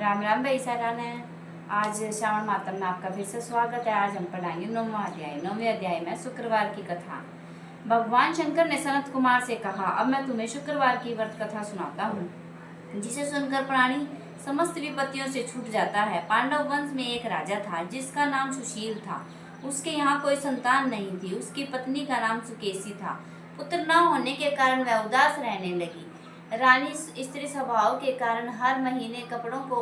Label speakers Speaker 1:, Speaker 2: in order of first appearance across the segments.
Speaker 1: राम राम भाई सारान है। आज श्रावण मातम में आपका फिर से स्वागत है। आज हम पढ़ाएंगे 9वां अध्याय। 9वें अध्याय में शुक्रवार की कथा। भगवान शंकर ने सनत कुमार से कहा, अब मैं तुम्हें शुक्रवार की व्रत कथा सुनाता हूँ, जिसे सुनकर प्राणी समस्त विपत्तियों से छूट जाता है। पांडव वंश में एक राजा था जिसका नाम सुशील था। उसके यहाँ कोई संतान नहीं थी। उसकी पत्नी का नाम सुकेशी था। पुत्र न होने के कारण वह उदास रहने लगी। रानी स्त्री स्वभाव के कारण हर महीने कपड़ों को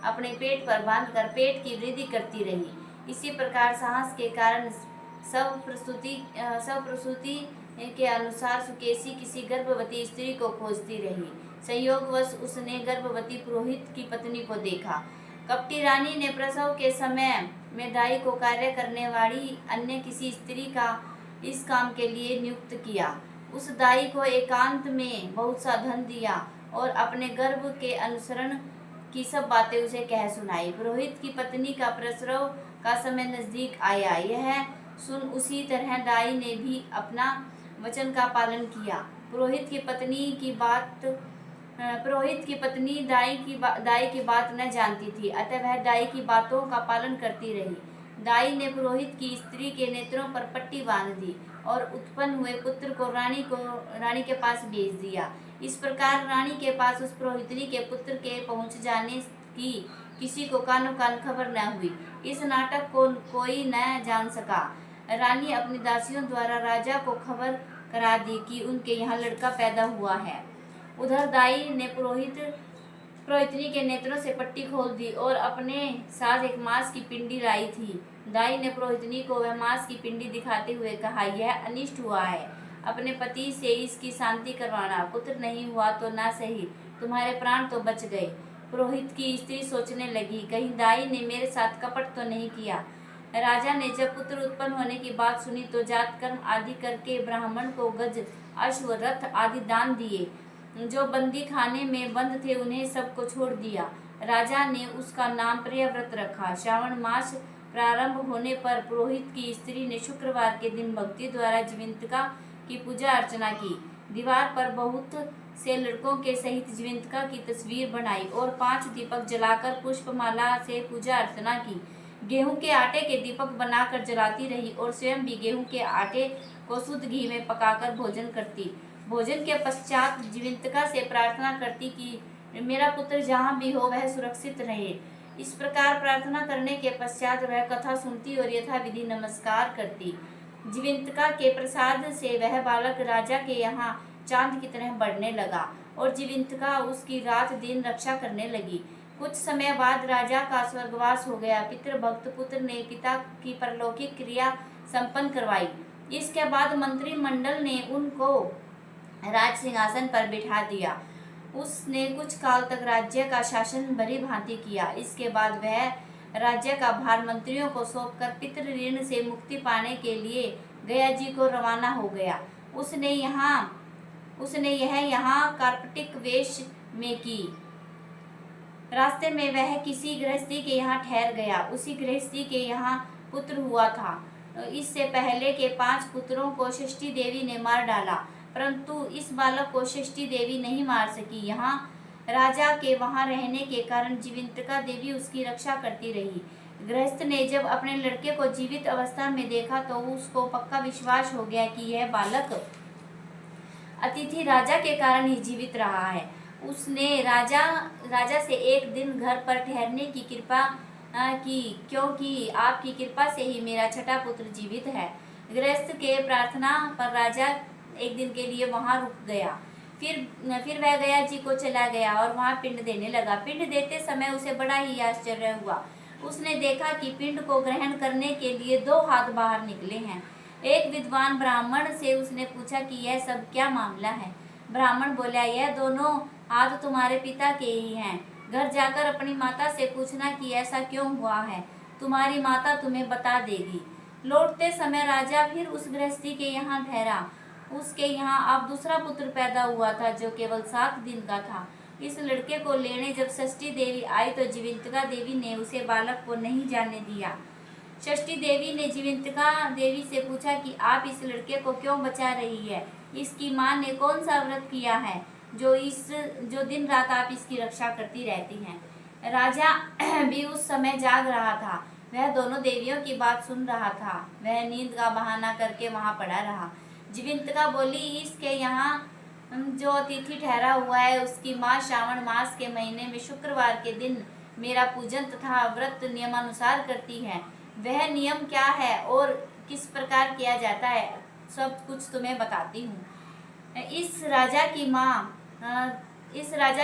Speaker 1: अपने पेट पर बांधकर पेट की वृद्धि करती रही। इसी प्रकार साहस के कारण सब प्रसूति के अनुसार सुकेशी किसी गर्भवती स्त्री को खोजती रही। संयोगवश उसने गर्भवती पुरोहित की पत्नी को देखा। कपटी रानी ने प्रसव के समय में दाई को कार्य करने वाली अन्य किसी स्त्री का इस काम के लिए नियुक्त किया। उस दाई को एकांत में बहुत सा धन दिया और अपने गर्भ के अनुसरण की सब बातें उसे कह सुनाई। पुरोहित की पत्नी का प्रसव का समय नजदीक आया। यह सुन उसी तरह दाई ने भी अपना वचन का पालन किया। पुरोहित की पत्नी दाई की बात न जानती थी, अतः वह दाई की बातों का पालन करती रही। दाई ने पुरोहित की स्त्री के नेत्रों पर पट्टी बांध दी और उत्पन्न हुए पुत्र को रानी के पास भेज दिया। इस प्रकार रानी के पास उस पुरोहितनी के पुत्र के पहुंच जाने की किसी को कानो कान खबर न हुई। इस नाटक को कोई न जान सका। रानी अपनी दासियों द्वारा राजा को खबर करा दी कि उनके यहाँ लड़का पैदा हुआ है। उधर दाई ने पुरोहितनी के नेत्रों से पट्टी खोल दी और अपने साथ एक मांस की पिंडी लाई थी। दाई ने पुरोहितनी को वह मांस की पिंडी दिखाते हुए कहा, यह अनिष्ट हुआ है, अपने पति से इसकी शांति करवाना। पुत्र नहीं हुआ तो ना सही, तुम्हारे प्राण तो बच गए। पुरोहित की स्त्री सोचने लगी, कहीं दाई ने मेरे साथ कपट तो नहीं किया। राजा ने जब पुत्र उत्पन्न होने की बात सुनी तो जात कर्म आदि करके ब्राह्मण को गज, अश्व, रथ आदि दान दिए। जो बंदी खाने में बंद थे उन्हें सबको छोड़ दिया। राजा ने उसका नाम प्रियव्रत रखा। श्रावण मास प्रारंभ होने पर पुरोहित की स्त्री ने शुक्रवार के दिन भक्ति द्वारा जीविंतिका की पूजा अर्चना की। दीवार पर बहुत से लड़कों के सहित जीविंतिका की तस्वीर बनाई और 5 दीपक जलाकर पुष्पमाला से पूजा अर्चना की। गेहूं के आटे के दीपक बनाकर जलाती रही और स्वयं भी गेहूं के आटे को शुद्ध घी में पकाकर भोजन करती। भोजन के पश्चात जीविंतिका से प्रार्थना करती कि मेरा पुत्र जहाँ भी हो वह सुरक्षित रहे। इस प्रकार प्रार्थना करने के पश्चात वह कथा सुनती और यथाविधि नमस्कार करती। जीविंतिका के प्रसाद से वह बालक राजा के यहाँ चांद की तरह बढ़ने लगा और जीविंतिका उसकी रात दिन रक्षा करने लगी। कुछ समय बाद राजा का स्वर्गवास हो गया। पितृभक्त पुत्र ने पिता की परलौकिक क्रिया संपन्न करवाई। इसके बाद मंत्रिमंडल ने उनको राज सिंहासन पर बिठा दिया। उसने कुछ काल तक राज्य का शासन भली भांति किया। इसके बाद वह राज्य का भार मंत्रियों को सौंपकर पितृ ऋण से मुक्ति पाने के लिए गया जी को रवाना हो गया। उसने यह यहाँ कार्पटिक वेश में की। रास्ते में वह किसी गृहस्थी के यहाँ ठहर गया। उसी गृहस्थी के यहाँ पुत्र हुआ था। इससे पहले के 5 पुत्रों को षष्ठी देवी ने मार डाला, परंतु इस बालक को षष्ठी देवी नहीं मार सकी। यहाँ राजा के वहाँ रहने के कारण जीविंतिका देवी उसकी रक्षा करती रही। गृहस्थ ने जब अपने लड़के को जीवित अवस्था में देखा तो उसको पक्का विश्वास हो गया कि यह बालक अतिथि राजा के कारण ही जीवित रहा है। उसने राजा से एक दिन घर पर ठहरने की कृपा की, क्योंकि आपकी कृपा से ही मेरा छठा पुत्र जीवित है। गृहस्थ के प्रार्थना पर राजा एक दिन के लिए वहां रुक गया। फिर वह गया जी को चला गया और वहां पिंड देने लगा। पिंड देते समय उसे बड़ा ही आश्चर्य हुआ। उसने देखा कि पिंड को ग्रहण करने के लिए 2 हाथ बाहर निकले हैं। एक विद्वान ब्राह्मण से उसने पूछा कि यह सब क्या मामला है। ब्राह्मण बोला, यह दोनों हाथ तुम्हारे पिता के ही हैं। घर जाकर अपनी माता से पूछना कि ऐसा क्यों हुआ है, तुम्हारी माता तुम्हें बता देगी। लौटते समय राजा फिर उस गृहस्थी के यहाँ ठहरा। उसके यहाँ अब दूसरा पुत्र पैदा हुआ था जो केवल 7 दिन का था। इस लड़के को लेने जब षष्ठी देवी आई तो जीविंतिका देवी ने उसे बालक को नहीं जाने दिया। षष्ठी देवी ने जीविंतिका देवी से पूछा कि आप इस लड़के को क्यों बचा रही है। इसकी माँ ने कौन सा व्रत किया है जो दिन रात आप इसकी रक्षा करती रहती हैं। राजा भी उस समय जाग रहा था। वह दोनों देवियों की बात सुन रहा था। वह नींद का बहाना करके वहां पड़ा रहा। जीविंतिका बोली, इसके यहाँ जो अतिथि ठहरा हुआ है उसकी माँ श्रावण मास के महीने में शुक्रवार के दिन मेरा पूजन तथा व्रत नियमानुसार करती है। वह नियम क्या है और किस प्रकार किया जाता है, सब कुछ तुम्हें बताती हूँ। इस राजा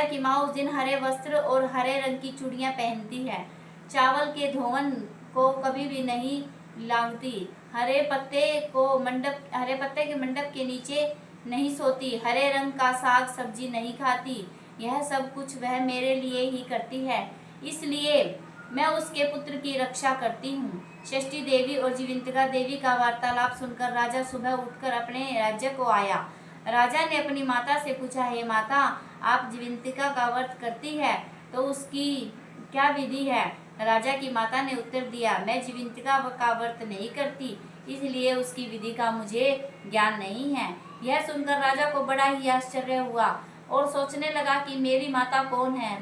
Speaker 1: की माँ उस दिन हरे वस्त्र और हरे रंग की चूड़ियाँ पहनती है। चावल के धोवन को कभी भी नहीं लांघती। हरे पत्ते के मंडप के नीचे नहीं सोती। हरे रंग का साग सब्जी नहीं खाती। यह सब कुछ वह मेरे लिए ही करती है, इसलिए मैं उसके पुत्र की रक्षा करती हूँ। षष्ठी देवी और जीविंतिका देवी का वार्तालाप सुनकर राजा सुबह उठकर अपने राज्य को आया। राजा ने अपनी माता से पूछा, हे माता, आप जीविंतिका का व्रत करती है तो उसकी क्या विधि है? राजा की माता ने उत्तर दिया, मैं जीविंतिका का व्रत नहीं करती, इसलिए उसकी विधि का मुझे ज्ञान नहीं है। यह सुनकर राजा को बड़ा ही आश्चर्य हुआ और सोचने लगा कि मेरी माता कौन है।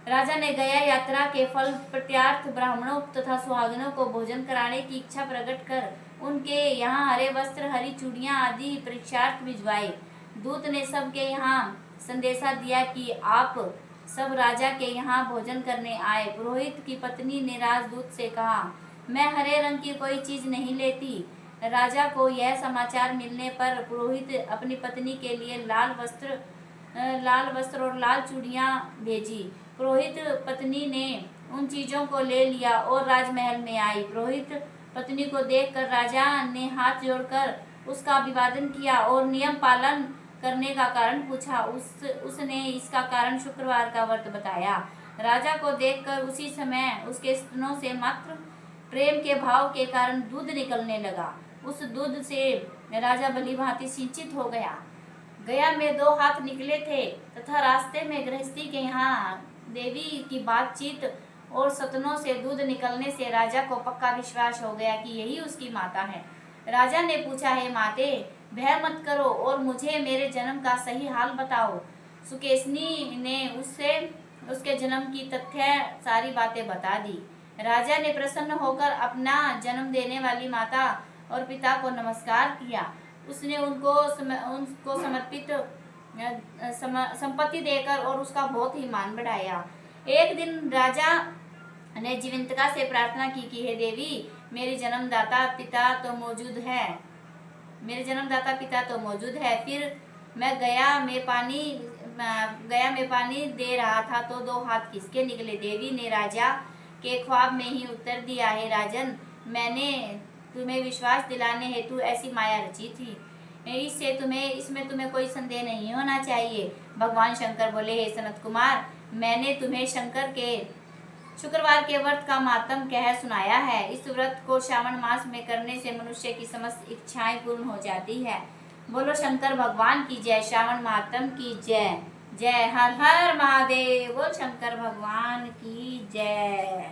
Speaker 1: राजा ने गया यात्रा के फल प्रत्यार्थ ब्राह्मणों तथा सुहागिनों को भोजन कराने की इच्छा प्रकट कर उनके यहाँ हरे वस्त्र, हरी चूड़ियाँ आदि परीक्षार्थ भिजवाए। दूत ने सबके यहाँ संदेशा दिया कि आप सब राजा के यहाँ भोजन करने आए। पुरोहित की पत्नी ने राजदूत से कहा, मैं हरे रंग की कोई चीज नहीं लेती। राजा को यह समाचार मिलने पर पुरोहित अपनी पत्नी के लिए लाल वस्त्र और लाल चूड़ियाँ भेजी। पुरोहित पत्नी ने उन चीजों को ले लिया और राजमहल में आई। पुरोहित पत्नी को देखकर राजा ने हाथ जोड़कर उसका अभिवादन किया और नियम पालन करने का कारण पूछा। उसने इसका कारण शुक्रवार का व्रत बताया। राजा को देखकर उसी समय उसके स्तनों से मात्र प्रेम के भाव के कारण दूध निकलने लगा। उस दूध से राजा भली भांति सिंचित हो गया। गया में 2 हाथ निकले थे तथा रास्ते में गृहस्थी के यहाँ देवी की बातचीत और सतनों से दूध निकलने से राजा को पक्का विश्वास हो गया कि यही उसकी माता है। राजा ने पूछा, हे माते, भय मत करो और मुझे मेरे जन्म का सही हाल बताओ। सुकेशनी ने उसके जन्म की तथ्य सारी बातें बता दी। राजा ने प्रसन्न होकर अपना जन्म देने वाली माता और पिता को नमस्कार किया। उसने उनको समर्पित संपत्ति देकर और उसका बहुत ही मान बढ़ाया। एक दिन राजा ने जीविंतिका से प्रार्थना की कि हे देवी, मेरे जन्मदाता पिता तो मौजूद है। फिर मैं गया में पानी दे रहा था तो 2 हाथ किसके निकले? देवी ने राजा के ख्वाब में ही उत्तर दिया, हे राजन, मैंने तुम्हें विश्वास दिलाने हेतु ऐसी माया रची थी। इसमें तुम्हें कोई संदेह नहीं होना चाहिए। भगवान शंकर बोले, हे सनत कुमार, मैंने तुम्हें शंकर के शुक्रवार के व्रत का मातम कह सुनाया है। इस व्रत को श्रावण मास में करने से मनुष्य की समस्त इच्छाएं पूर्ण हो जाती है। बोलो शंकर भगवान की जय। श्रावण मातम की जय। जय हर हर महादेव। बोल शंकर भगवान की जय।